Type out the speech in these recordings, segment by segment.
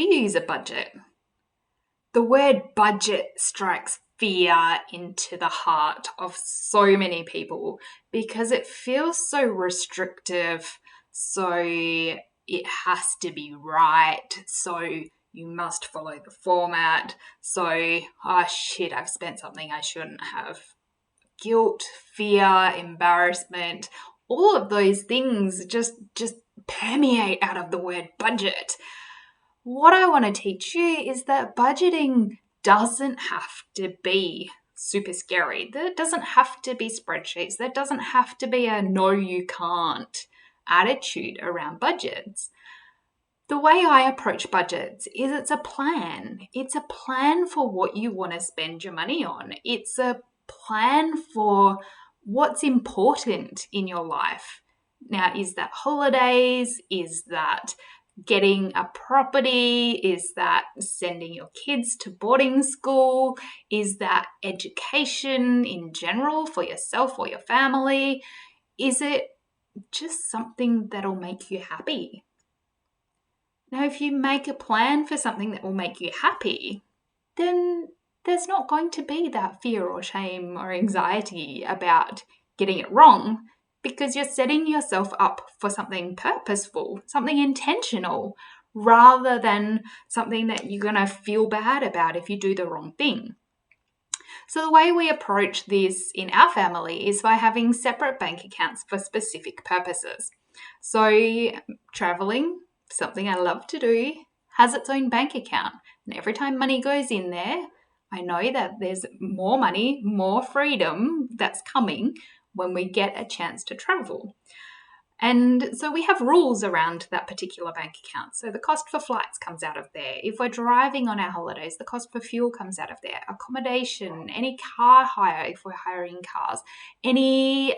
do you use a budget? The word budget strikes fear into the heart of so many people because it feels so restrictive. So it has to be right. So you must follow the format. So, oh shit, I've spent something I shouldn't have. Guilt, fear, embarrassment, all of those things just permeate out of the word budget. What I want to teach you is that budgeting doesn't have to be super scary. There doesn't have to be spreadsheets. There doesn't have to be a no, you can't attitude around budgets. The way I approach budgets is it's a plan. It's a plan for what you want to spend your money on. It's a plan for what's important in your life. Now, is that holidays? Is that getting a property? Is that sending your kids to boarding school? Is that education in general for yourself or your family? Is it just something that'll make you happy? Now, if you make a plan for something that will make you happy, then there's not going to be that fear or shame or anxiety about getting it wrong because you're setting yourself up for something purposeful, something intentional, rather than something that you're going to feel bad about if you do the wrong thing. So the way we approach this in our family is by having separate bank accounts for specific purposes. So traveling, something I love to do, has its own bank account. And every time money goes in there, I know that there's more money, more freedom that's coming when we get a chance to travel. And so we have rules around that particular bank account. So the cost for flights comes out of there. If we're driving on our holidays, the cost for fuel comes out of there. Accommodation, any car hire if we're hiring cars, any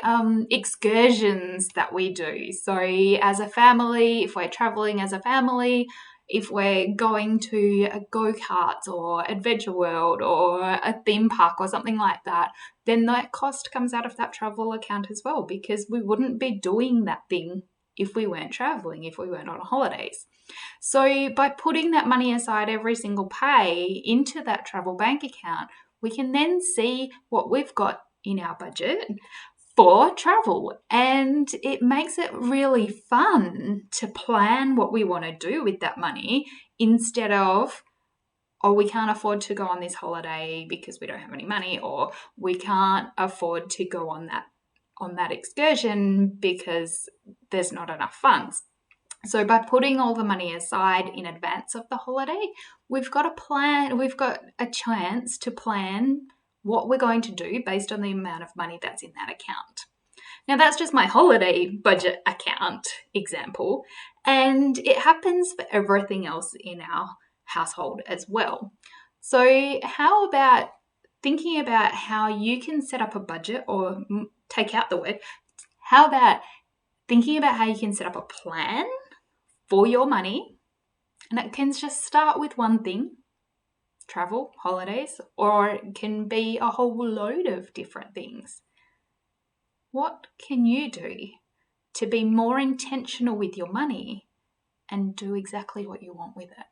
excursions that we do. So as a family, if we're traveling as a family, if we're going to a go-kart or Adventure World or a theme park or something like that, then that cost comes out of that travel account as well, because we wouldn't be doing that thing if we weren't traveling, if we weren't on holidays. So by putting that money aside every single pay into that travel bank account, we can then see what we've got in our budget for travel, and it makes it really fun to plan what we want to do with that money instead of, oh, we can't afford to go on this holiday because we don't have any money, or we can't afford to go on that excursion because there's not enough funds. So by putting all the money aside in advance of the holiday, we've got a chance to plan what we're going to do based on the amount of money that's in that account. Now, that's just my holiday budget account example, and it happens for everything else in our household as well. So how about thinking about how you can set up a budget, or take out the word, how about thinking about how you can set up a plan for your money, and it can just start with one thing, travel, holidays, or it can be a whole load of different things. What can you do to be more intentional with your money and do exactly what you want with it?